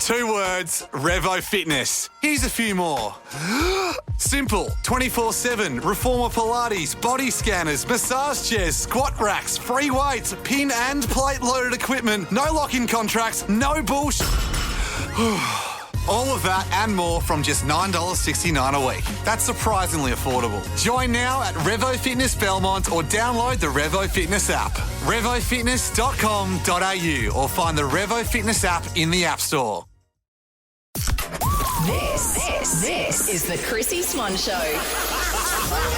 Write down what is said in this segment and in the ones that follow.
2 words, Revo Fitness. Here's a few more. Simple, 24/7, reformer Pilates, body scanners, massage chairs, squat racks, free weights, pin and plate loaded equipment, no lock-in contracts, no bullshit. All of that and more from just $9.69 a week. That's surprisingly affordable. Join now at Revo Fitness Belmont or download the Revo Fitness app. RevoFitness.com.au or find the Revo Fitness app in the App Store. This is the Chrissy Swan Show.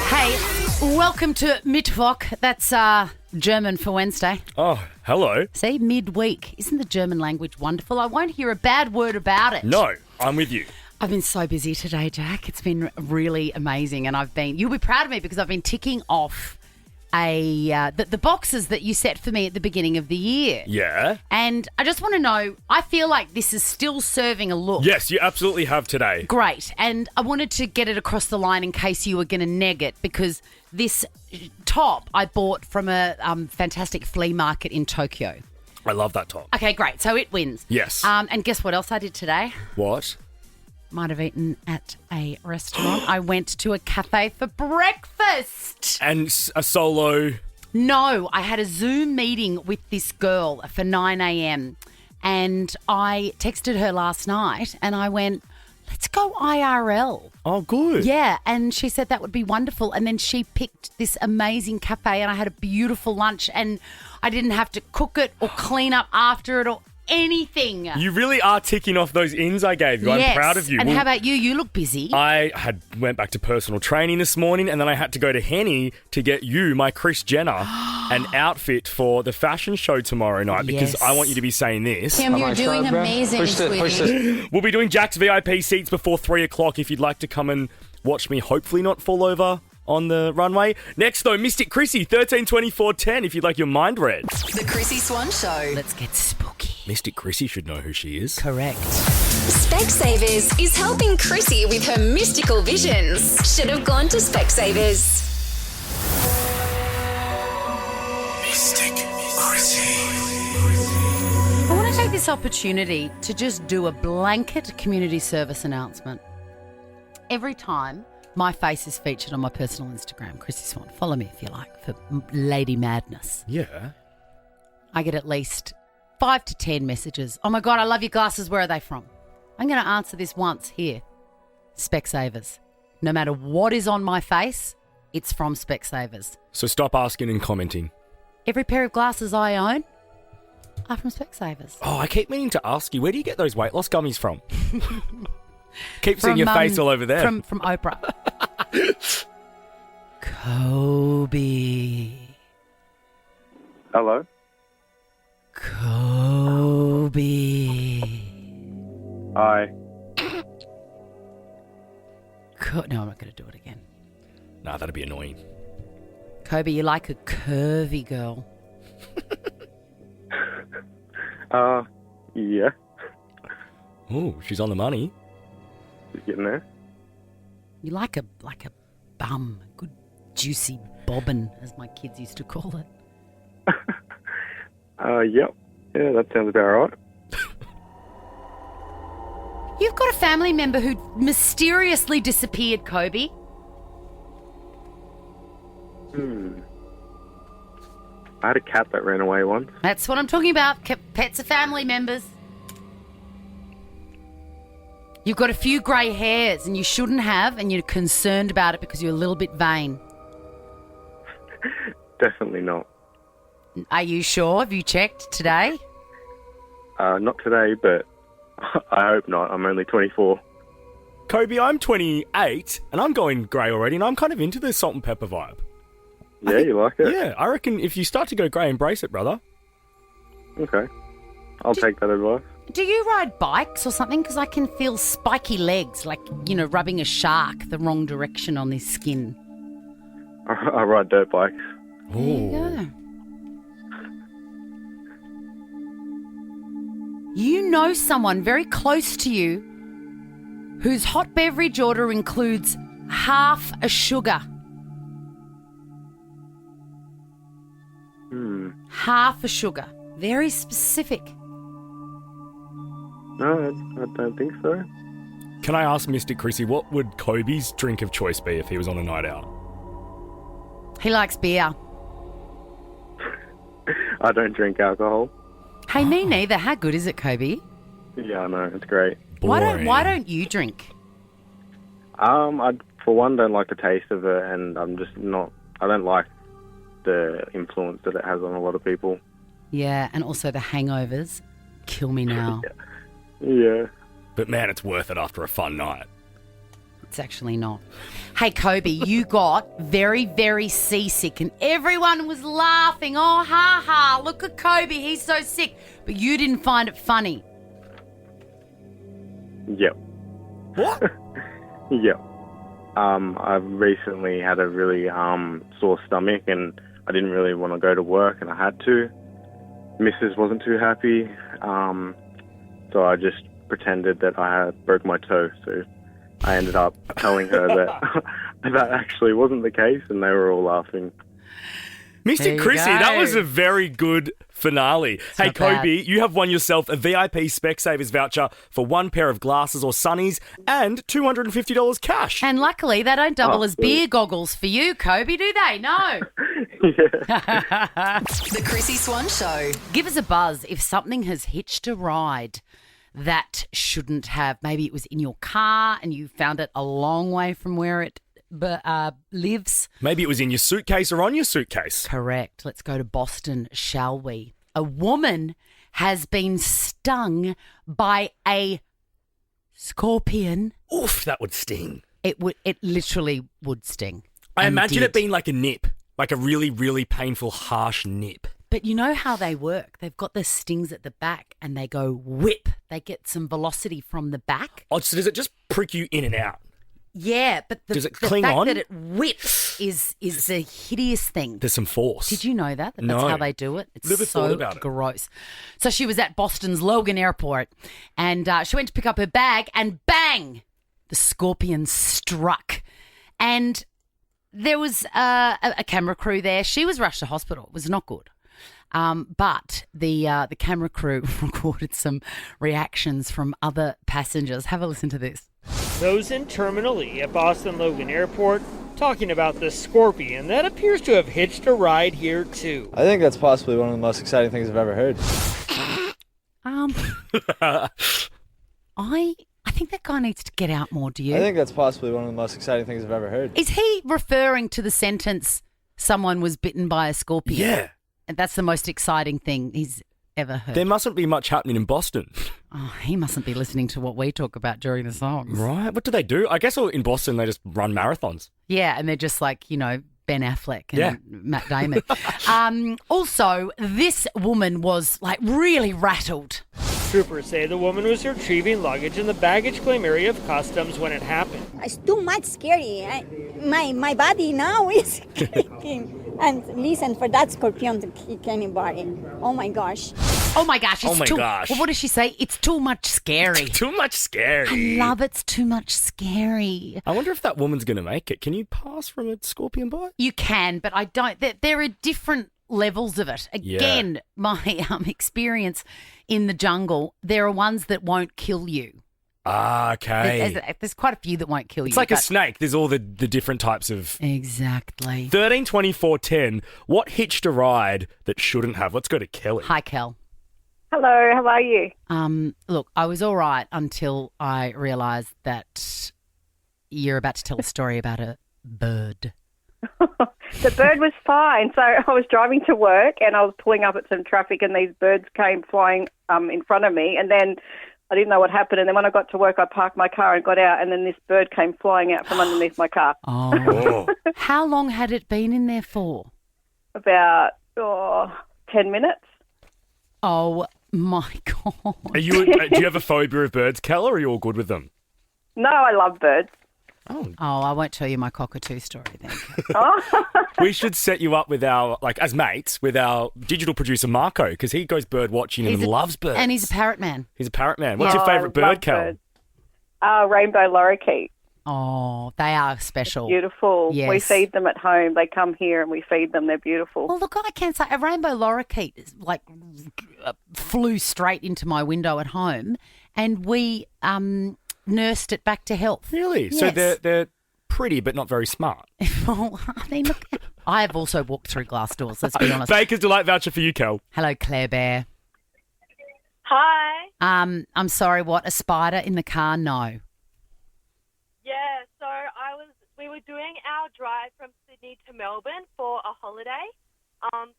Hey, welcome to Mittwoch. That's German for Wednesday. Oh, hello. See, midweek. Isn't the German language wonderful? I won't hear a bad word about it. No, I'm with you. I've been so busy today, Jack. It's been really amazing. And you'll be proud of me because I've been ticking off the boxes that you set for me at the beginning of the year. Yeah. And I just want to know, I feel like this is still serving a look. Yes, you absolutely have today. Great. And I wanted to get it across the line in case you were going to neg it, because this top I bought from a fantastic flea market in Tokyo. I love that top. Okay, great. So it wins. Yes. And guess what else I did today? What? Might have eaten at a restaurant. I went to a cafe for breakfast. And a solo. No, I had a Zoom meeting with this girl for 9 a.m. and I texted her last night and I went, let's go IRL. Oh, good. Yeah, and she said that would be wonderful. And then she picked this amazing cafe and I had a beautiful lunch and I didn't have to cook it or clean up after it or anything. You really are ticking off those ins I gave you. Yes. I'm proud of you. And how about you? You look busy. I went back to personal training this morning and then I had to go to Henny to get you, my Kris Jenner, an outfit for the fashion show tomorrow night because Yes. I want you to be saying this. Kim, you're doing amazing, sweetie. We'll be doing Jack's VIP seats before 3 o'clock if you'd like to come and watch me hopefully not fall over on the runway. Next, though, Mystic Chrissy, 132410, if you'd like your mind read. The Chrissy Swan Show. Let's get spooky. Mystic Chrissy should know who she is. Correct. Specsavers is helping Chrissy with her mystical visions. Should have gone to Specsavers. Mystic Chrissy. I want to take this opportunity to just do a blanket community service announcement. Every time my face is featured on my personal Instagram, Chrissy Swan, follow me if you like, for Lady Madness. Yeah. I get at least 5 to 10 messages. Oh my God, I love your glasses. Where are they from? I'm going to answer this once here. Specsavers. No matter what is on my face, it's from Specsavers. So stop asking and commenting. Every pair of glasses I own are from Specsavers. Oh, I keep meaning to ask you, where do you get those weight loss gummies from? Keep seeing your face all over there. From Oprah. Kobe. Hello? Kobe. Hi. No, I'm not going to do it again. Nah, that'd be annoying. Kobe, you like a curvy girl. Yeah. Oh, she's on the money. Just getting there. You like a bum, a good juicy bobbin, as my kids used to call it. Yep. Yeah, that sounds about right. You've got a family member who mysteriously disappeared, Kobe. I had a cat that ran away once. That's what I'm talking about. Pets are family members. You've got a few grey hairs and you shouldn't have, and you're concerned about it because you're a little bit vain. Definitely not. Are you sure? Have you checked today? Not today, but I hope not. I'm only 24. Kobe, I'm 28 and I'm going grey already and I'm kind of into the salt and pepper vibe. Yeah, you like it? Yeah, I reckon if you start to go grey, embrace it, brother. Okay. I'll take that advice. Do you ride bikes or something? Because I can feel spiky legs, like, rubbing a shark the wrong direction on this skin. I ride dirt bikes. There you go. You know someone very close to you whose hot beverage order includes half a sugar. Half a sugar. Very specific. No, I don't think so. Can I ask Mystic Chrissy, what would Kobe's drink of choice be if he was on a night out? He likes beer. I don't drink alcohol. Hey, me neither. How good is it, Kobe? Yeah, I know. It's great. Why don't you drink? I, for one, don't like the taste of it, and I'm just not... I don't like the influence that it has on a lot of people. Yeah, and also the hangovers. Kill me now. Yeah. But man, it's worth it after a fun night. It's actually not. Hey, Kobe, you got very, very seasick and everyone was laughing. Oh, ha, ha, look at Kobe, he's so sick. But you didn't find it funny. Yep. What? Yep. I've recently had a really sore stomach and I didn't really want to go to work and I had to. Mrs. wasn't too happy, so I just pretended that I had broke my toe. So I ended up telling her that that actually wasn't the case and they were all laughing. Mr. Chrissy, that was a very good finale. Hey, Kobe, you have won yourself a VIP Specsavers voucher for one pair of glasses or sunnies and $250 cash. And luckily, they don't double as beer goggles for you, Kobe, do they? No. The Chrissy Swan Show. Give us a buzz if something has hitched a ride that shouldn't have. Maybe it was in your car and you found it a long way from where it lives. Maybe it was in your suitcase or on your suitcase. Correct. Let's go to Boston, shall we? A woman has been stung by a scorpion. Oof, that would sting. It literally would sting. I imagine it being like a nip, like a really, really painful, harsh nip. But you know how they work. They've got the stings at the back and they go whip. They get some velocity from the back. Oh, so does it just prick you in and out? Yeah, but the Does it fact cling on? that it whips is the hideous thing. There's some force. Did you know that? That's No. how they do it? It's Never so thought about it. gross. So she was at Boston's Logan Airport and she went to pick up her bag and bang, the scorpion struck. And there was a camera crew there. She was rushed to hospital. It was not good. But the camera crew recorded some reactions from other passengers. Have a listen to this. Those in Terminal E at Boston Logan Airport talking about the scorpion that appears to have hitched a ride here too. I think that's possibly one of the most exciting things I've ever heard. I think that guy needs to get out more, do you? I think that's possibly one of the most exciting things I've ever heard. Is he referring to the sentence, someone was bitten by a scorpion? Yeah. And that's the most exciting thing he's ever heard. There mustn't be much happening in Boston. Oh, he mustn't be listening to what we talk about during the songs. Right. What do they do? I guess in Boston they just run marathons. Yeah, and they're just like, Ben Affleck and Matt Damon. Also, this woman was like really rattled. Troopers say the woman was retrieving luggage in the baggage claim area of customs when it happened. It's too much scary. My body now is kicking. And listen, for that scorpion to kick anybody. Oh my gosh. Oh my gosh. Gosh. Well, what does she say? It's too much scary. Too much scary. I love it's too much scary. I wonder if that woman's going to make it. Can you pass from a scorpion bite? You can, but I don't. There are different levels of it. Again, my experience in the jungle, there are ones that won't kill you. Ah, okay. There's quite a few that won't kill you. It's like a snake. There's all the different types of... Exactly. 13, 24, 10. What hitched a ride that shouldn't have? Let's go to Kelly. Hi, Kel. Hello, how are you? Look, I was all right until I realised that you're about to tell a story about a bird. The bird was fine. So I was driving to work and I was pulling up at some traffic and these birds came flying in front of me, and then I didn't know what happened. And then when I got to work, I parked my car and got out, and then this bird came flying out from underneath my car. Oh. How long had it been in there for? About 10 minutes. Oh, my God. Do you have a phobia of birds, Kel, or are you all good with them? No, I love birds. Oh, I won't tell you my cockatoo story then. We should set you up with as mates, with our digital producer, Marco, because he goes bird watching and loves birds. And he's a parrot man. He's a parrot man. What's your favourite bird, Kel? Rainbow lorikeet. Oh, they are special. Beautiful. Yes. We feed them at home. They come here and we feed them. They're beautiful. Well, look, I can say a rainbow lorikeet flew straight into my window at home and we nursed it back to health. Really? Yes. So they're pretty but not very smart. Well, I mean, look, I have also walked through glass doors, let's be honest. Baker's Delight voucher for you, Kel. Hello, Claire Bear. Hi. I'm sorry, what? A spider in the car? No. Yeah, so we were doing our drive from Sydney to Melbourne for a holiday.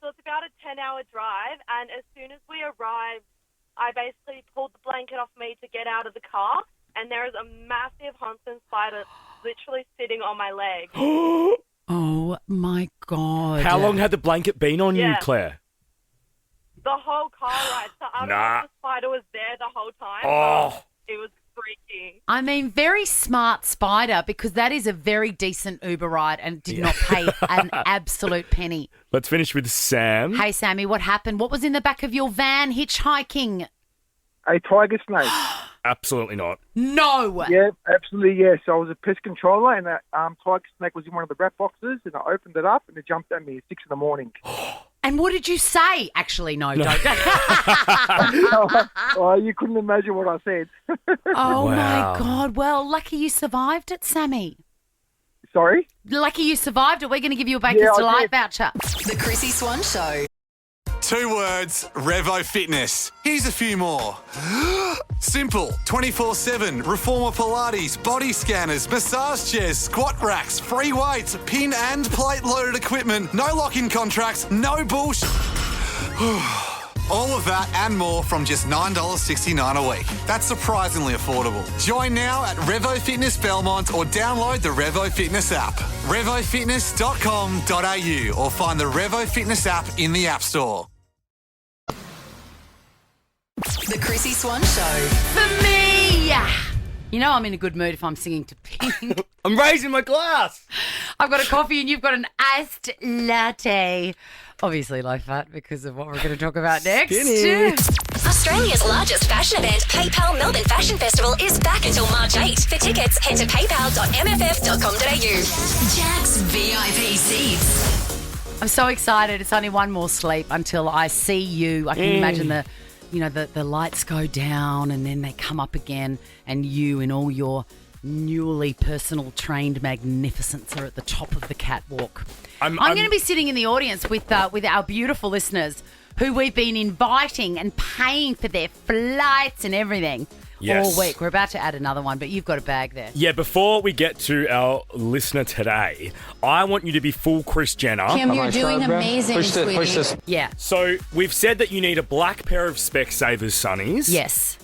So it's about a 10-hour drive, and as soon as we arrived, I basically pulled the blanket off me to get out of the car, and there is a massive Huntsman spider literally sitting on my leg. Oh, my God. How long had the blanket been on you, Claire? The whole car ride. So I don't know if the spider was there the whole time. Oh. It was freaking. I mean, very smart spider, because that is a very decent Uber ride and did not pay an absolute penny. Let's finish with Sam. Hey, Sammy, what happened? What was in the back of your van hitchhiking? A tiger snake. Absolutely not. No. Yeah, absolutely, yes. I was a pest controller, and that tiger snake was in one of the wrap boxes, and I opened it up, and it jumped at me at 6 a.m. And what did you say? Actually, no, don't. Oh, you couldn't imagine what I said. Oh, Wow. my God. Well, lucky you survived it, Sammy. Sorry? Lucky you survived it. We're going to give you a Baker's Delight voucher. The Chrissy Swan Show. 2 words, Revo Fitness. Here's a few more. Simple, 24/7, Reformer Pilates, body scanners, massage chairs, squat racks, free weights, pin and plate loaded equipment, no lock-in contracts, no bullshit. All of that and more from just $9.69 a week. That's surprisingly affordable. Join now at Revo Fitness Belmont or download the Revo Fitness app. RevoFitness.com.au or find the Revo Fitness app in the App Store. The Chrissy Swan Show. For me. You know I'm in a good mood if I'm singing to Pink. I'm raising my glass. I've got a coffee and you've got an iced latte. Obviously low fat because of what we're going to talk about next. Skinny. Australia's largest fashion event, PayPal Melbourne Fashion Festival, is back until March 8. For tickets, head to paypal.mff.com.au. Jack's VIP seats. I'm so excited. It's only one more sleep until I see you. I can imagine the lights go down and then they come up again, and you in all your newly personal trained magnificence are at the top of the catwalk. I'm going to be sitting in the audience with our beautiful listeners who we've been inviting and paying for their flights and everything all week. We're about to add another one, but you've got a bag there. Yeah, before we get to our listener today, I want you to be full Kris Jenner. Kim, you're doing amazing, sweetie. Push this. Yeah. So we've said that you need a black pair of Specsavers sunnies. Yes.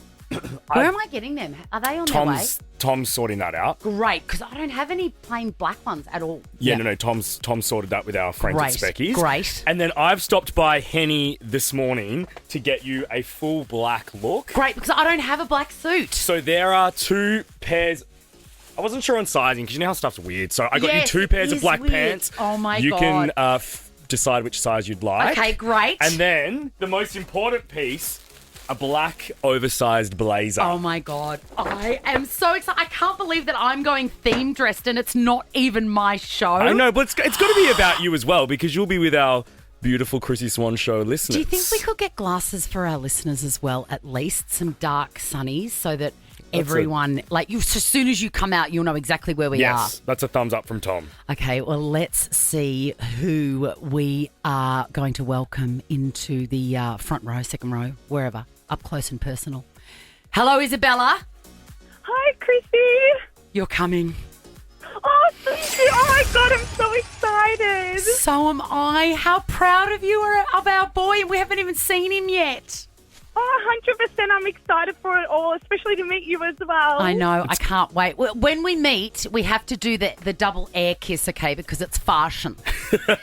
Where am I getting them? Are they on their way? Tom's sorting that out. Great, because I don't have any plain black ones at all. Yeah, no. Tom sorted that with our friends at Speckies. Great. And then I've stopped by Henny this morning to get you a full black look. Great, because I don't have a black suit. So there are 2 pairs. I wasn't sure on sizing because you know how stuff's weird. So I got you 2 pairs of black pants. Oh my God. You can decide which size you'd like. Okay, great. And then the most important piece, a black oversized blazer. Oh my God. I am so excited. I can't believe that I'm going theme dressed and it's not even my show. I know, but it's got to be about you as well because you'll be with our beautiful Chrissy Swan Show listeners. Do you think we could get glasses for our listeners as well, at least some dark sunnies, so that everyone, as soon as you come out, you'll know exactly where we are? Yes, that's a thumbs up from Tom. Okay, well, let's see who we are going to welcome into the front row, second row, wherever, up close and personal. Hello, Isabella. Hi, Chrissy. You're coming. Oh, thank you. Oh, my God, I'm so excited. So am I. How proud of you are of our boy. We haven't even seen him yet. Oh, 100%. I'm excited for it all, especially to meet you as well. I know. I can't wait. When we meet, we have to do the double air kiss, okay, because it's fashion.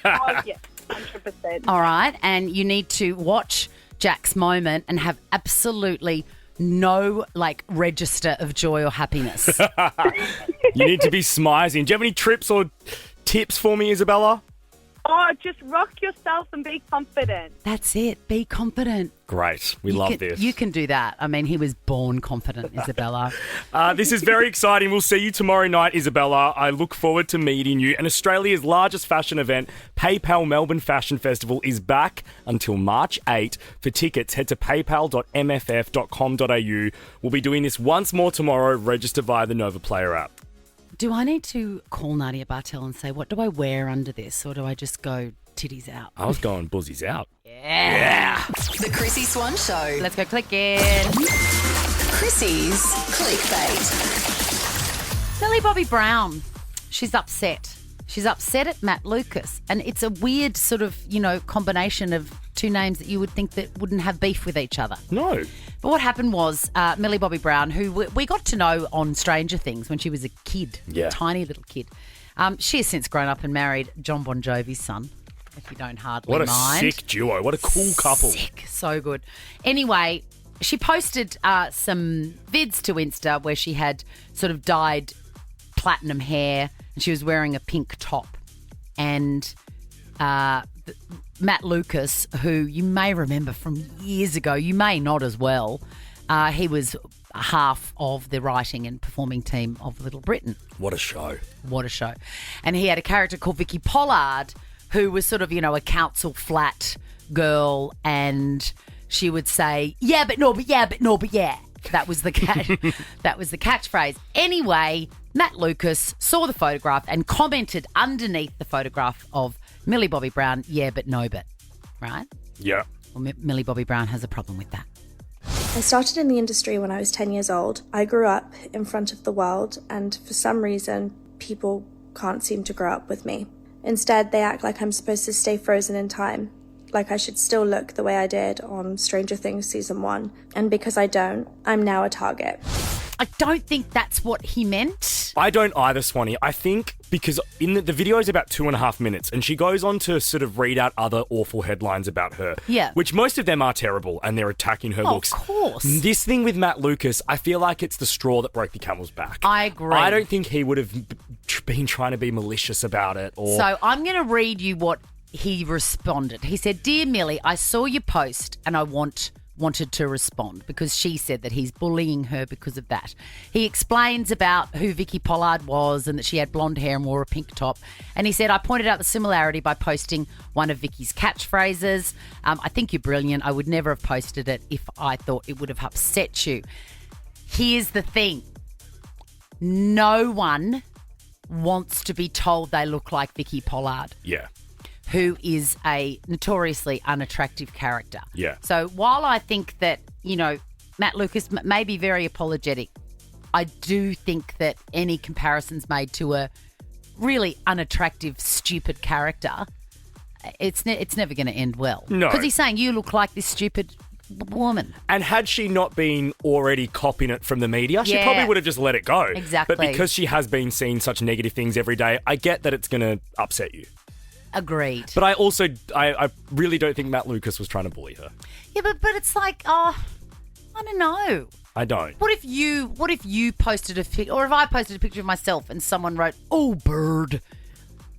Oh, yes, 100%. All right, and you need to watch Jack's moment and have absolutely no register of joy or happiness. You need to be smizing. Do you have any trips or tips for me, Isabella? Oh, just rock yourself and be confident. That's it. Be confident. Great. We love this. You can do that. I mean, he was born confident, Isabella. This is very exciting. We'll see you tomorrow night, Isabella. I look forward to meeting you. And Australia's largest fashion event, PayPal Melbourne Fashion Festival, is back until March 8. For tickets, head to paypal.mff.com.au. We'll be doing this once more tomorrow. Register via the Nova Player app. Do I need to call Nadia Bartel and say, what do I wear under this? Or do I just go titties out? I was going buzzies out. Yeah. The Chrissy Swan Show. Let's go click in. Chrissy's clickbait. Millie Bobby Brown. She's upset. She's upset at Matt Lucas. And it's a weird sort of, combination of two names that you would think that wouldn't have beef with each other. No. But what happened was Millie Bobby Brown, who we got to know on Stranger Things when she was a kid, a tiny little kid. She has since grown up and married John Bon Jovi's son, if you don't hardly mind. What a sick duo. What a cool couple. Sick. So good. Anyway, she posted some vids to Insta where she had sort of dyed platinum hair and she was wearing a pink top. And Matt Lucas, who you may remember from years ago, you may not as well, he was half of the writing and performing team of Little Britain. What a show. What a show. And he had a character called Vicky Pollard who was sort of, a council flat girl, and she would say, yeah, but no, but yeah, but no, but yeah. That was the that was the catchphrase. Anyway, Matt Lucas saw the photograph and commented underneath the photograph of Millie Bobby Brown, yeah, but no, but. Right? Yeah. Well, Millie Bobby Brown has a problem with that. I started in the industry when I was 10 years old. I grew up in front of the world, and for some reason, people can't seem to grow up with me. Instead, they act like I'm supposed to stay frozen in time, like I should still look the way I did on Stranger Things Season 1. And because I don't, I'm now a target. I don't think that's what he meant. I don't either, Swanee. I think because in the video is about 2.5 minutes and she goes on to sort of read out other awful headlines about her. Yeah. Which most of them are terrible and they're attacking her looks. Of course. This thing with Matt Lucas, I feel like it's the straw that broke the camel's back. I agree. I don't think he would have been trying to be malicious about it. So I'm going to read you what he responded. He said, "Dear Millie, I saw your post and I wanted to respond because she said that he's bullying her because of that. He explains about who Vicky Pollard was and that she had blonde hair and wore a pink top. And he said, I pointed out the similarity by posting one of Vicky's catchphrases. I think you're brilliant. I would never have posted it if I thought it would have upset you. Here's the thing. No one wants to be told they look like Vicky Pollard. Yeah. Who is a notoriously unattractive character. Yeah. So while I think that, Matt Lucas may be very apologetic, I do think that any comparisons made to a really unattractive, stupid character, it's never going to end well. No. Because he's saying, you look like this stupid woman. And had she not been already copying it from the media, she probably would have just let it go. Exactly. But because she has been seeing such negative things every day, I get that it's going to upset you. Agreed. But I also, I really don't think Matt Lucas was trying to bully her. Yeah, but it's like, I don't know. I don't. What if you posted a pic, or if I posted a picture of myself and someone wrote, "Oh, bird,"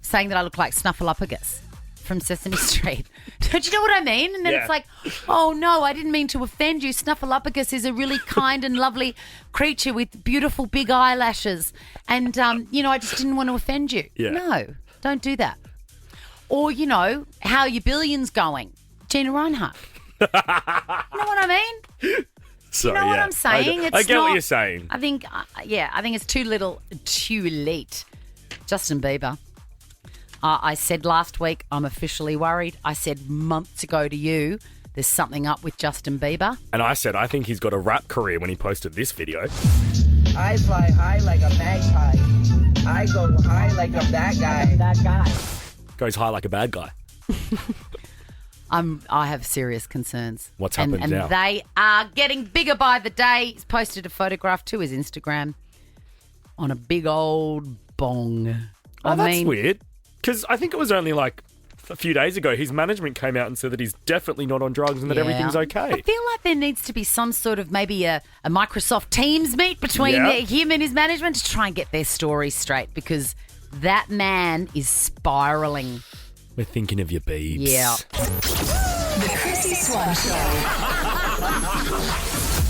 saying that I look like Snuffleupagus from Sesame Street? Don't you know what I mean? And then it's like, oh no, I didn't mean to offend you. Snuffleupagus is a really kind and lovely creature with beautiful big eyelashes, and I just didn't want to offend you. Yeah. No, don't do that. Or, how are your billions going? Gina Reinhardt. You know what I mean? Sorry, you know what I'm saying? I get what you're saying. I think, I think it's too late. Justin Bieber. I said last week, I'm officially worried. I said months ago to you, there's something up with Justin Bieber. And I said, I think he's got a rap career when he posted this video. I fly high like a magpie. I go high like a bad guy. That guy. Goes high like a bad guy. I have serious concerns. What's happened now? And they are getting bigger by the day. He's posted a photograph to his Instagram on a big old bong. Oh, that's weird. Because I think it was only like a few days ago his management came out and said that he's definitely not on drugs and that everything's okay. I feel like there needs to be some sort of maybe a Microsoft Teams meet between him and his management to try and get their story straight, because that man is spiraling We're thinking of your beebs. Yeah. The Chrissy Swan Show.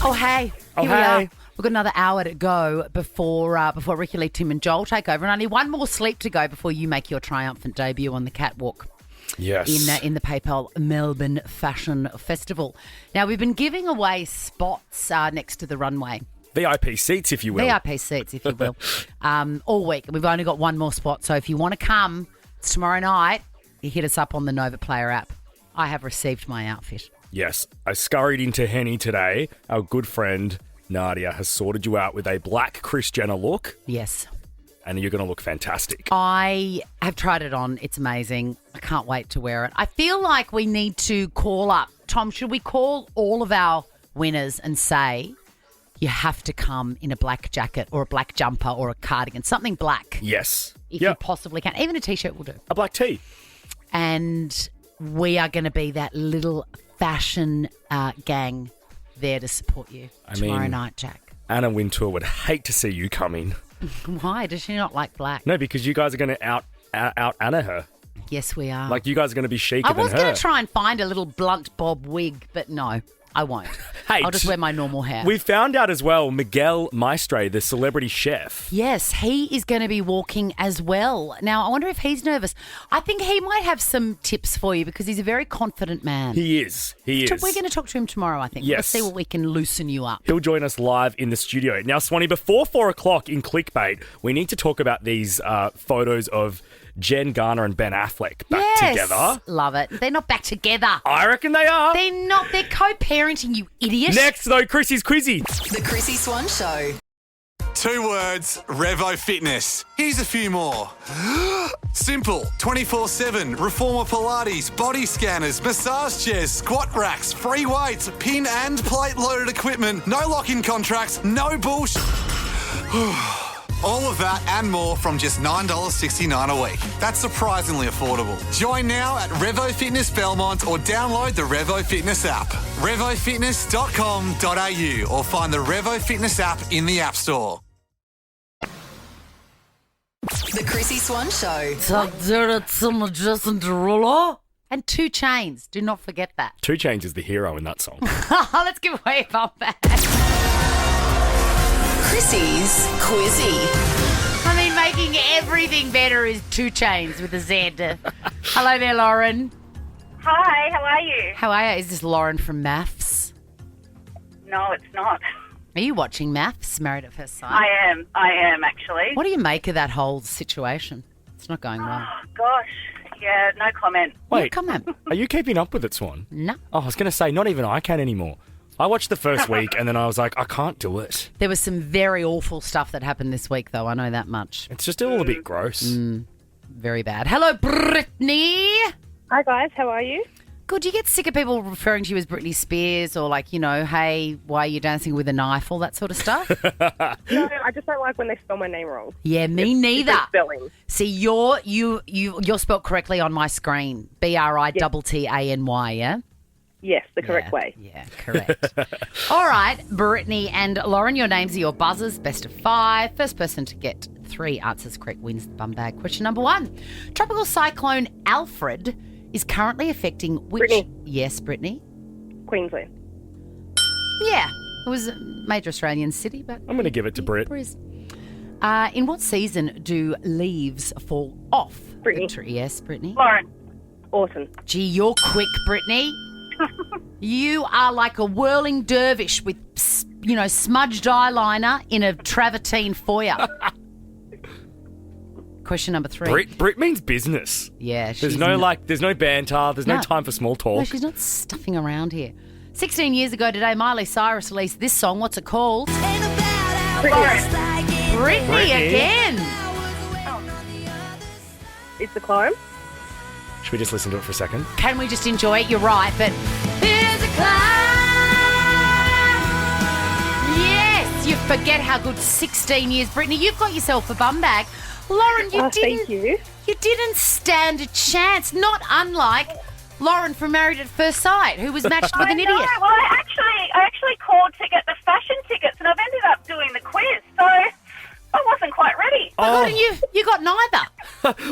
Oh, hey. Oh, Here we hey. are. We've got another hour to go before Ricky Lee, Tim and Joel take over. And only one more sleep to go before you make your triumphant debut on the catwalk. Yes. In the PayPal Melbourne Fashion Festival. Now, we've been giving away spots next to the runway. VIP seats, if you will. VIP seats, if you will, all week. We've only got one more spot. So if you want to come, it's tomorrow night. You hit us up on the Nova Player app. I have received my outfit. Yes. I scurried into Henny today. Our good friend Nadia has sorted you out with a black Kris Jenner look. Yes. And you're going to look fantastic. I have tried it on. It's amazing. I can't wait to wear it. I feel like we need to call up. Tom, should we call all of our winners and say you have to come in a black jacket or a black jumper or a cardigan, something black? Yes. If you possibly can. Even a T-shirt will do. A black tee. And we are going to be that little fashion gang there to support you tomorrow night, Jack. Anna Wintour would hate to see you come in. Why? Does she not like black? No, because you guys are going to out Anna her. Yes, we are. Like, you guys are going to be chicer I than was her. going to try and find a little blunt bob wig, but no, I won't. Hey, I'll just wear my normal hair. We found out as well, Miguel Maestre, the celebrity chef. Yes, he is going to be walking as well. Now, I wonder if he's nervous. I think he might have some tips for you because he's a very confident man. He is. He is. We're going to talk to him tomorrow, I think. Yes. Let's see what we can loosen you up. He'll join us live in the studio. Now, Swanee, before 4 o'clock in Clickbait, we need to talk about these photos of Jen Garner and Ben Affleck back together. Love it. They're not back together. I reckon they are. They're not. They're co-parenting, you idiot. Next, though, Chrissy's Quizzy. The Chrissy Swan Show. 2 words, Revo Fitness. Here's a few more. Simple, 24/7, Reformer Pilates, body scanners, massage chairs, squat racks, free weights, pin and plate loaded equipment, no lock-in contracts, no bullshit. All of that and more from just $9.69 a week. That's surprisingly affordable. Join now at Revo Fitness Belmont or download the Revo Fitness app. RevoFitness.com.au or find the Revo Fitness app in the App Store. The Chrissy Swan Show. And 2 Chainz. Do not forget that. 2 Chainz is the hero in that song. Let's give away a bump back. Chrissy's Quizzy. I mean, making everything better is 2 Chainz with a Z. Hello there, Lauren. Hi, how are you? How are you? Is this Lauren from Maths? No, it's not. Are you watching Maths, Married at First Sight? I am actually. What do you make of that whole situation? It's not going well. Oh, gosh. Yeah, no comment. Wait, No comment. Are you keeping up with it, Swan? No. Oh, I was going to say, not even I can anymore. I watched the first week and then I was like, I can't do it. There was some very awful stuff that happened this week, though. I know that much. It's just all a bit gross. Very bad. Hello, Brittany. Hi, guys. How are you? Good. Do you get sick of people referring to you as Britney Spears or like, hey, why are you dancing with a knife, all that sort of stuff? No, I just don't like when they spell my name wrong. Yeah, me neither. Spelling. See, you're spelled correctly on my screen. Brittany, yeah? Yes, the correct way. Yeah, correct. All right, Brittany and Lauren, your names are your buzzers. Best of 5. First person to get 3 answers correct wins the bum bag. Question number 1. Tropical cyclone Alfred is currently affecting which... Brittany. Yes, Brittany? Queensland. Yeah, it was a major Australian city, but... I'm going to give it to Britt. In what season do leaves fall off? Brittany. Yes, Brittany? Lauren. Autumn. Gee, you're quick, Brittany. You are like a whirling dervish with, smudged eyeliner in a travertine foyer. Question number 3. Brit means business. Yeah, there's no banter. There's no time for small talk. No, she's not stuffing around here. 16 years ago today, Miley Cyrus released this song. What's it called? Brittany again. It's The Climb. Should we just listen to it for a second? Can we just enjoy it? You're right, but here's a climb. Yes, you forget how good 16 years. Brittany, you've got yourself a bum bag. Lauren, Thank you. You didn't stand a chance, not unlike Lauren from Married at First Sight, who was matched with an idiot. Well, I actually called to get the fashion tickets, and I've ended up doing the quiz, so I wasn't quite ready. Oh, God, and you got neither.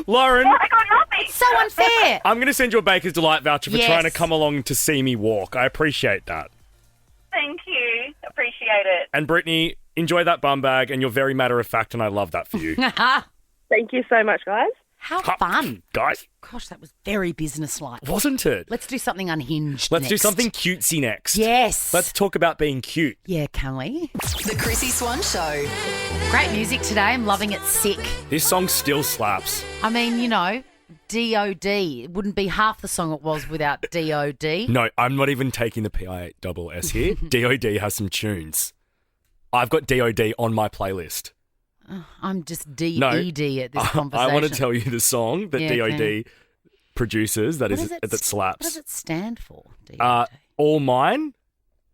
Lauren. I got nothing. so unfair. I'm going to send you a Baker's Delight voucher for Yes. trying to come along to see me walk. I appreciate that. Thank you. Appreciate it. And Brittany, enjoy that bum bag, and you're very matter of fact, and I love that for you. Thank you so much, guys. How fun. Guys, Gosh, that was very businesslike. wasn't it? Let's do something unhinged Let's do next. something cutesy next. Yes. Let's talk about being cute. Yeah, can we? The Chrissy Swan Show. Great music today. I'm loving it sick. This song still slaps. I mean, you know, D.O.D. It wouldn't be half the song it was without D.O.D. No, I'm not even taking the P-I-S-S here. D.O.D. has some tunes. I've got D.O.D. on my playlist. I'm just D.E.D. at this conversation. I want to tell you the song that Yeah, D.O.D. produces that What is does it that What slaps. does it stand for? D.O.D.? All Mine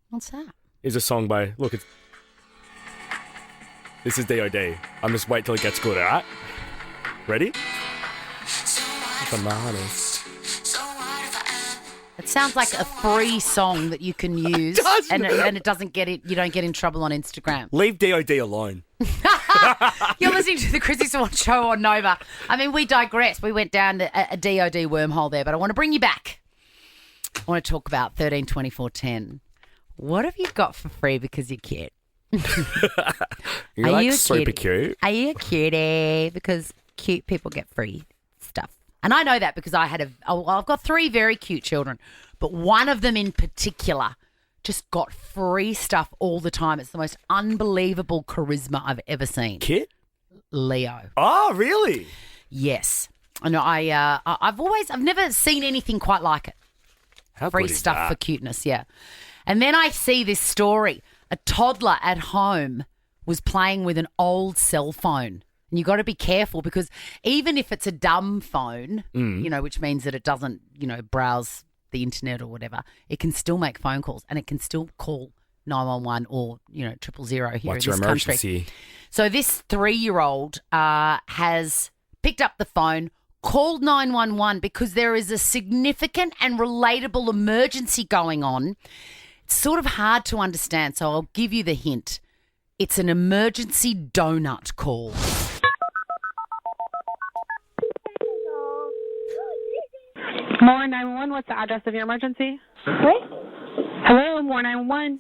What's that? is a song by, look, this is D.O.D. I'm just wait till it gets good, all right? Ready? If I'm honest. It sounds like a free song that you can use, and it doesn't get it. You don't get in trouble on Instagram. Leave D.O.D. alone. You're listening to the Chrissy Swan Show on Nova. I mean, we digress. We went down a DOD wormhole there, but I want to bring you back. I want to talk about 13, 24, 10. What have you got for free because you're cute? You're Are like you a super cutie? cute. Are you a cutie? Because cute people get free stuff. And I know that because I've got 3 very cute children, but one of them in particular just got free stuff all the time. It's the most unbelievable charisma I've ever seen. Kit? Leo. Oh, really? Yes. I know. I've never seen anything quite like it. How Free good is stuff that? for cuteness, yeah. And then I see this story. A toddler at home was playing with an old cell phone. And you got to be careful because even if it's a dumb phone, you know, which means that it doesn't, you know, browse the internet or whatever, it can still make phone calls and it can still call 911 or, you know, 000 here What's in your this country. emergency? So this 3-year-old has picked up the phone, called 911 because there is a significant and relatable emergency going on. It's sort of hard to understand, so I'll give you the hint. It's an emergency donut call. More 911, what's the address of your emergency? What? Hello, more 911.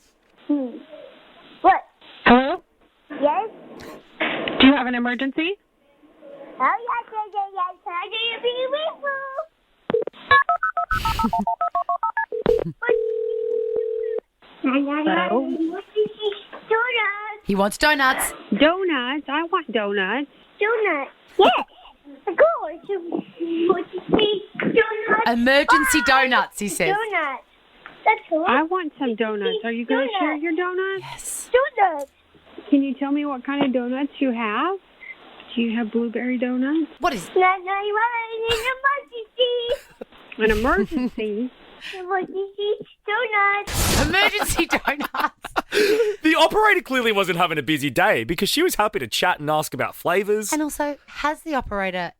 What? Hello? Yes? Do you have an emergency? Oh, yes, yes, yes, yes. Can I do your Hello? Donuts. He wants donuts. Donuts? I want donuts. Donuts. Yes. Of course. Donuts. Emergency donuts, he says. Donuts. That's all. I want some donuts. Are you going to share your donuts? Yes. Donuts. Can you tell me what kind of donuts you have? Do you have blueberry donuts? What is... No, an emergency. An emergency? Emergency donuts. Emergency donuts. The operator clearly wasn't having a busy day because she was happy to chat and ask about flavours. And also, has the operator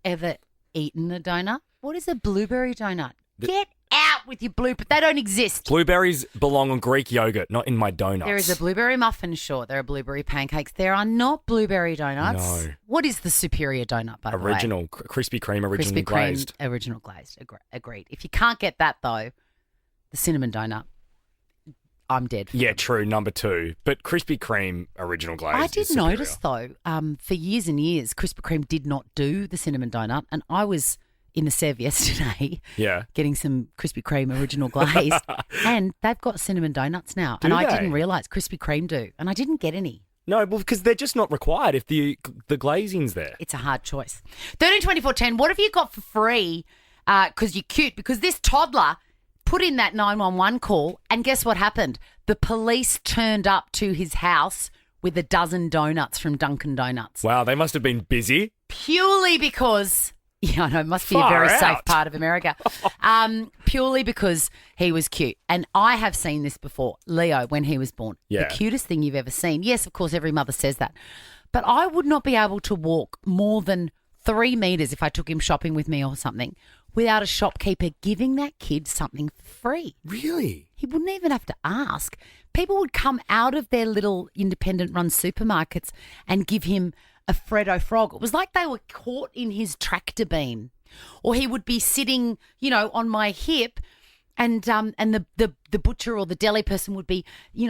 ever eaten a donut? What is a blueberry donut? Get out with your blueberry. They don't exist. Blueberries belong on Greek yogurt, not in my donuts. There is a blueberry muffin, sure. There are blueberry pancakes. There are not blueberry donuts. No. What is the superior donut, by the way? Original, Krispy Kreme, originally Krispy Kreme, glazed. original glazed. Agreed. If you can't get that, though, the cinnamon donut, I'm dead for. Yeah, true, number 2. But Krispy Kreme, original glazed I is did superior. notice, though, for years and years, Krispy Kreme did not do the cinnamon donut, and I was in the Sev yesterday Yeah. getting some Krispy Kreme original glazed, and they've got cinnamon donuts now, Do and I they? didn't realise Krispy Kreme do, and I didn't get any. No, well, because they're just not required if the glazing's there. It's a hard choice. 13, 24, 10, what have you got for free because you're cute? Because this toddler put in that 911 call, and guess what happened? The police turned up to his house with a dozen donuts from Dunkin' Donuts. Wow, they must have been busy. Purely because, yeah, I know, it must be Far a very out. safe part of America. Purely because he was cute. And I have seen this before. Leo, when he was born, Yeah. the cutest thing you've ever seen. Yes, of course, every mother says that. But I would not be able to walk more than 3 meters if I took him shopping with me or something without a shopkeeper giving that kid something for free. Really? He wouldn't even have to ask. People would come out of their little independent-run supermarkets and give him a Freddo frog. It was like they were caught in his tractor beam. Or he would be sitting, on my hip, and the butcher or the deli person would be,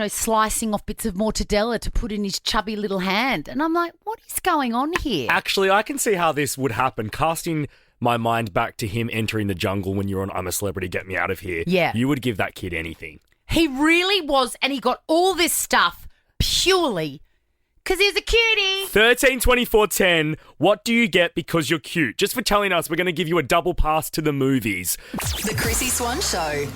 slicing off bits of mortadella to put in his chubby little hand. And I'm like, what is going on here? Actually, I can see how this would happen. Casting my mind back to him entering the jungle when you're on I'm a Celebrity, Get Me Out of Here. Yeah. You would give that kid anything. He really was, and he got all this stuff purely because he was a cutie. 13, 24, 10. What do you get because you're cute? Just for telling us we're going to give you a double pass to the movies. The Chrissy Swan Show.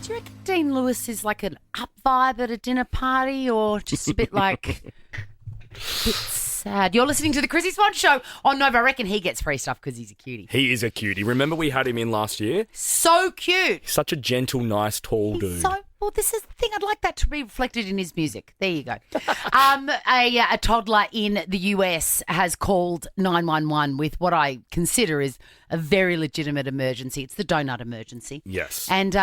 Do you reckon Dean Lewis is like an up vibe at a dinner party or just a bit like a bit sad? You're listening to the Chrissy Swan Show on Nova. I reckon he gets free stuff because he's a cutie. He is a cutie. Remember we had him in last year? So cute. Such a gentle, nice, tall dude. Well, this is the thing. I'd like that to be reflected in his music. There you go. A toddler in the US has called 911 with what I consider is a very legitimate emergency. It's the donut emergency. Yes. And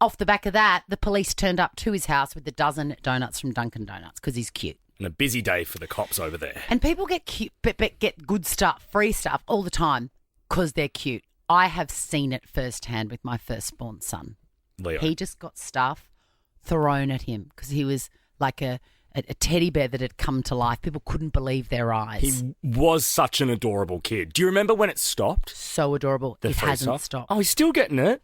off the back of that, the police turned up to his house with a dozen donuts from Dunkin' Donuts because he's cute. And a busy day for the cops over there. And people get cute, but get good stuff, free stuff all the time because they're cute. I have seen it firsthand with my firstborn son. Leo. He just got stuff thrown at him because he was like a teddy bear that had come to life. People couldn't believe their eyes. He was such an adorable kid. Do you remember when it stopped? So adorable. It hasn't stopped. Oh, he's still getting it?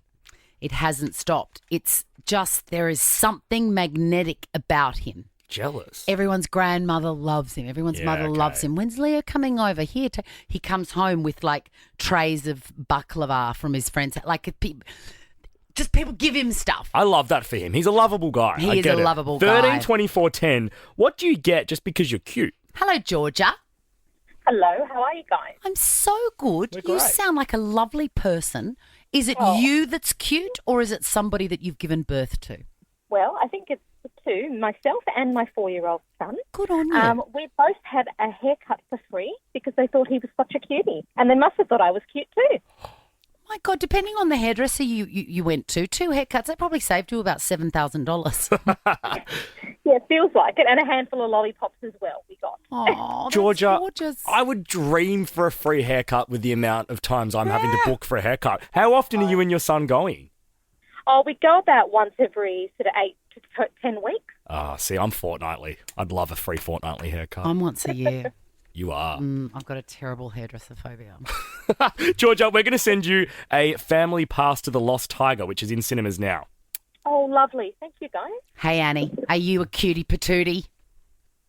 It hasn't stopped. It's just there is something magnetic about him. Jealous. Everyone's grandmother loves him. Everyone's mother loves him. When's Leo coming over here? He comes home with like trays of baklava from his friends. Just people give him stuff. I love that for him. He's a lovable guy. He is a lovable guy. 13, 24, 10. What do you get just because you're cute? Hello, Georgia. Hello, how are you guys? I'm so good. We're You great. sound like a lovely person. Is it you that's cute or is it somebody that you've given birth to? Well, I think it's the two, myself and my 4-year-old son. Good on you. We both had a haircut for free because they thought he was such a cutie. And they must have thought I was cute too. My God, depending on the hairdresser you went to, 2 haircuts, that probably saved you about $7,000. Yeah, it feels like it. And a handful of lollipops as well we got. Oh, Georgia, gorgeous. I would dream for a free haircut with the amount of times I'm having to book for a haircut. How often are you and your son going? Oh, we go about once every sort of 8 to 10 weeks. See, I'm fortnightly. I'd love a free fortnightly haircut. I'm once a year. You are. I've got a terrible hairdresser phobia. Georgia, we're going to send you a family pass to The Lost Tiger, which is in cinemas now. Oh, lovely. Thank you, guys. Hey, Annie, are you a cutie patootie?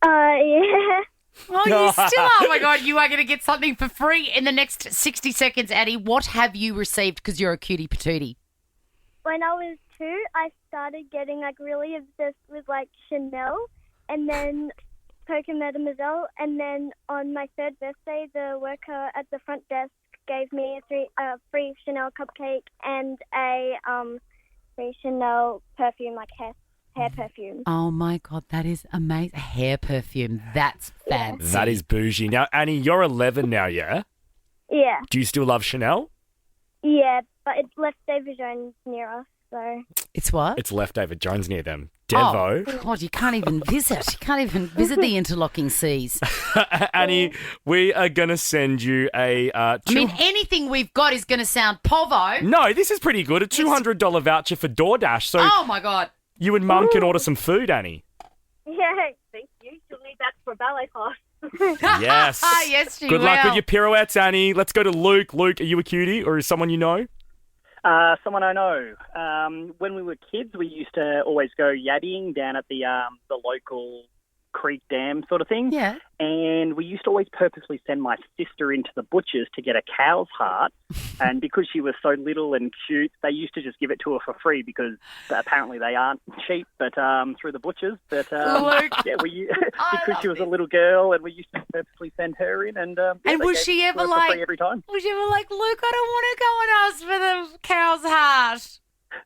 Yeah. Oh, you still are. Oh, my God, you are going to get something for free in the next 60 seconds, Annie. What have you received because you're a cutie patootie? When I was 2, I started getting really obsessed with Chanel, and then Coco Mademoiselle, and then on my 3rd birthday, the worker at the front desk gave me a free Chanel cupcake and a free Chanel perfume, hair perfume. Oh, my God, that is amazing. Hair perfume, that's fancy. That is bougie. Now, Annie, you're 11 now, yeah? Yeah. Do you still love Chanel? Yeah, but it's left David Jones near us, so... It's what? It's left David Jones near them. Devo. Oh, God, you can't even visit. You can't even visit the interlocking seas. Annie, we are going to send you a... anything we've got is going to sound povo. No, this is pretty good. A $200 voucher for DoorDash. So oh, my God. You and Mum can order some food, Annie. Yeah, thank you. She'll need that for ballet class. Yes. Yes, she Good luck will. with your pirouettes, Annie. Let's go to Luke. Luke, are you a cutie or is someone you know? Someone I know. When we were kids, we used to always go yabbying down at the local creek dam sort of thing. Yeah. And we used to always purposely send my sister into the butcher's to get a cow's heart. And because she was so little and cute, they used to just give it to her for free because apparently they aren't cheap, but through the butchers. But yeah, because she was a little girl, and we used to purposely send her in. And was she ever every time. Was she ever like, Luke, I don't want to go and ask for the cow's heart?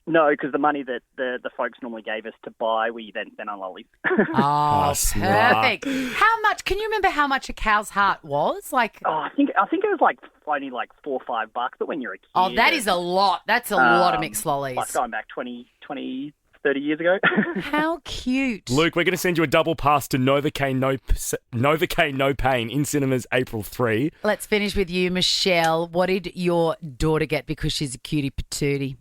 No, because the money that the folks normally gave us to buy, we then spent on lollies. Oh, smart. perfect. How much? Can you remember how much a cow's heart was? I think it was only $4 or $5, but when you're a kid, Oh, that is a lot. That's a lot of mixed lollies. Like going back 25 30 years ago. How cute. Luke, we're going to send you a double pass to Novocaine No Pain in cinemas April 3. Let's finish with you, Michelle. What did your daughter get because she's a cutie patootie?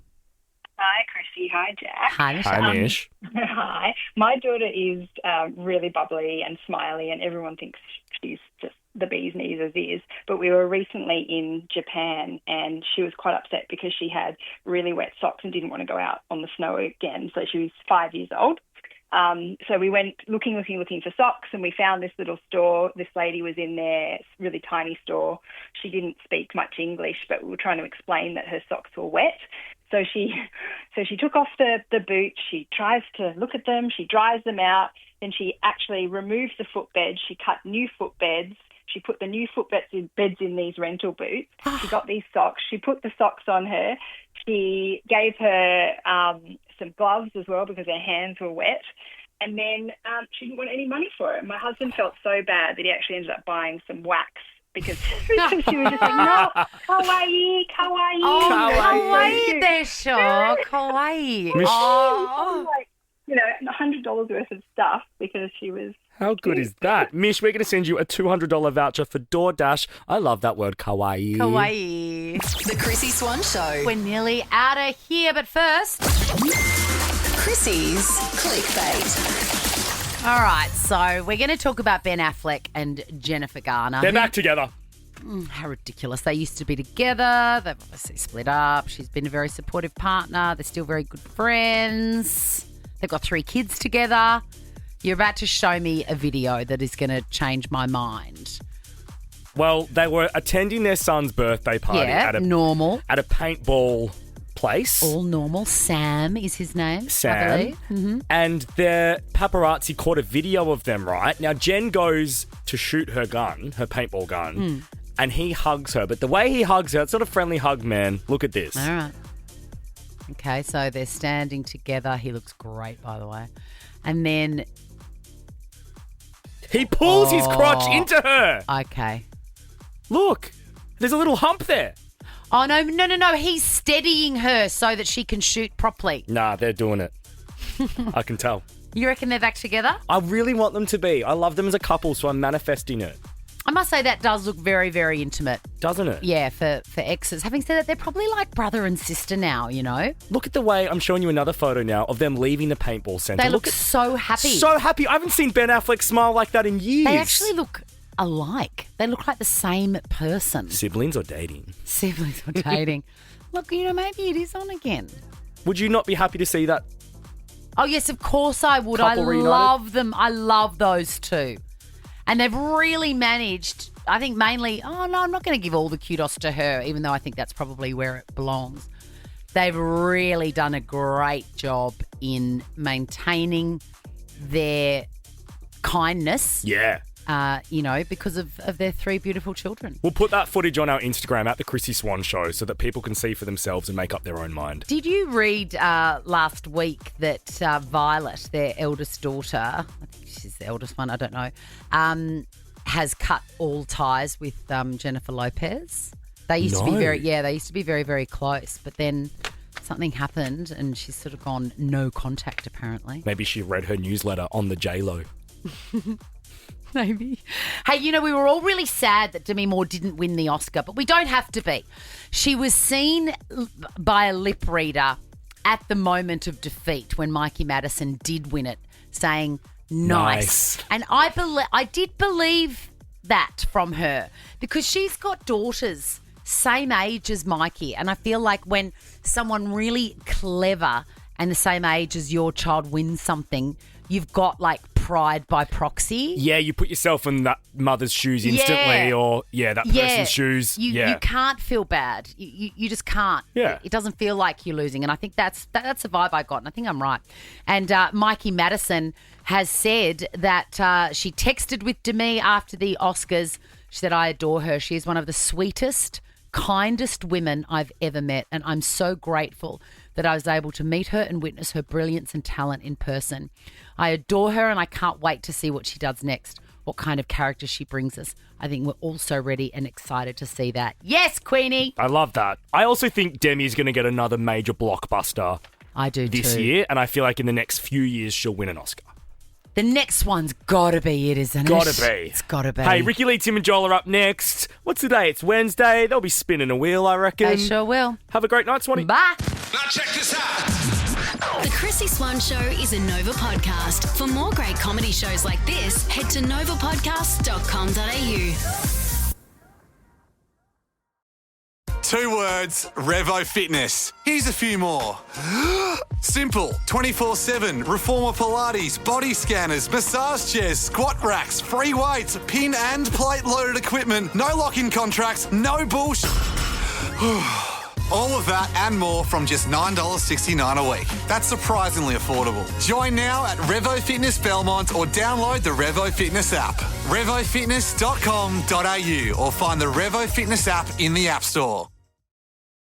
Hi, Chrissy. Hi, Jack. Hi, Michelle. Hi, Mish. Hi. My daughter is really bubbly and smiley, and everyone thinks she's just the bee's knees as is. But we were recently in Japan, and she was quite upset because she had really wet socks and didn't want to go out on the snow again. So she was 5 years old. So we went looking for socks, and we found this little store. This lady was in there, really tiny store. She didn't speak much English, but we were trying to explain that her socks were wet. So she took off the boots. She tries to look at them. She dries them out. Then she actually removes the footbed. She cut new footbeds. She put the new footbeds in these rental boots. She got these socks. She put the socks on her. She gave her some gloves as well because her hands were wet. And then she didn't want any money for it. My husband felt so bad that he actually ended up buying some wax because she was just like, no, kawaii. Oh, kawaii desho. Kawaii. Oh. Like, $100 worth of stuff because she was... How good is that? Mish, we're going to send you a $200 voucher for DoorDash. I love that word, kawaii. Kawaii. The Chrissy Swan Show. We're nearly out of here, but first... Chrissy's Clickbait. All right, so we're going to talk about Ben Affleck and Jennifer Garner. They're back together. How ridiculous. They used to be together. They've obviously split up. She's been a very supportive partner. They're still very good friends. They've got 3 kids together. You're about to show me a video that is going to change my mind. Well, they were attending their son's birthday party normal. At a paintball place. All normal. Sam is his name, Sam. I believe. Mm-hmm. And their paparazzi caught a video of them, right? Now, Jen goes to shoot her gun, her paintball gun, and he hugs her. But the way he hugs her, it's not a friendly hug, man. Look at this. All right. Okay, so they're standing together. He looks great, by the way. And then... he pulls his crotch into her. Okay. Look, there's a little hump there. Oh, no. He's steadying her so that she can shoot properly. Nah, they're doing it. I can tell. You reckon they're back together? I really want them to be. I love them as a couple, so I'm manifesting it. I must say that does look very, very intimate. Doesn't it? Yeah, for exes. Having said that, they're probably like brother and sister now, you know? Look at the way, I'm showing you another photo now of them leaving the paintball centre. They look so happy. So happy. I haven't seen Ben Affleck smile like that in years. They actually look alike. They look like the same person. Siblings or dating? Siblings or dating. Look, maybe it is on again. Would you not be happy to see that? Oh, yes, of course I would. I love them. I love those two. And they've really managed, I think mainly, I'm not going to give all the kudos to her, even though I think that's probably where it belongs. They've really done a great job in maintaining their kindness. Yeah. Because of their 3 beautiful children. We'll put that footage on our Instagram at the Chrissy Swan Show so that people can see for themselves and make up their own mind. Did you read last week that Violet, their eldest daughter, I think she's the eldest one, I don't know, has cut all ties with Jennifer Lopez? They used to be very, very close, but then something happened and she's sort of gone no contact apparently. Maybe she read her newsletter on the J-Lo. Maybe. Hey, we were all really sad that Demi Moore didn't win the Oscar, but we don't have to be. She was seen by a lip reader at the moment of defeat when Mikey Madison did win it, saying, nice. And I did believe that from her because she's got daughters same age as Mikey, and I feel like when someone really clever and the same age as your child wins something, you've got like pride by proxy. Yeah, you put yourself in that mother's shoes instantly or, that person's shoes. You can't feel bad. You just can't. Yeah. It doesn't feel like you're losing. And I think that's the vibe I got, and I think I'm right. And Mikey Madison has said that she texted with Demi after the Oscars. She said, I adore her. She is one of the sweetest, kindest women I've ever met, and I'm so grateful that I was able to meet her and witness her brilliance and talent in person. I adore her and I can't wait to see what she does next, what kind of character she brings us. I think we're all so ready and excited to see that. Yes, Queenie! I love that. I also think Demi's going to get another major blockbuster I do this too. year, and I feel like in the next few years she'll win an Oscar. The next one's got to be it, isn't it? Gotta be. It's got to be. Hey, Ricky Lee, Tim and Joel are up next. What's the day? It's Wednesday. They'll be spinning a wheel, I reckon. They sure will. Have a great night, Swanee. Bye. Now check this out. The Chrissy Swan Show is a Nova podcast. For more great comedy shows like this, head to novapodcast.com.au. 2 words, Revo Fitness. Here's a few more. Simple, 24/7, Reformer Pilates, body scanners, massage chairs, squat racks, free weights, pin and plate loaded equipment, no lock-in contracts, no bullshit. All of that and more from just $9.69 a week. That's surprisingly affordable. Join now at Revo Fitness Belmont or download the Revo Fitness app. RevoFitness.com.au or find the Revo Fitness app in the App Store.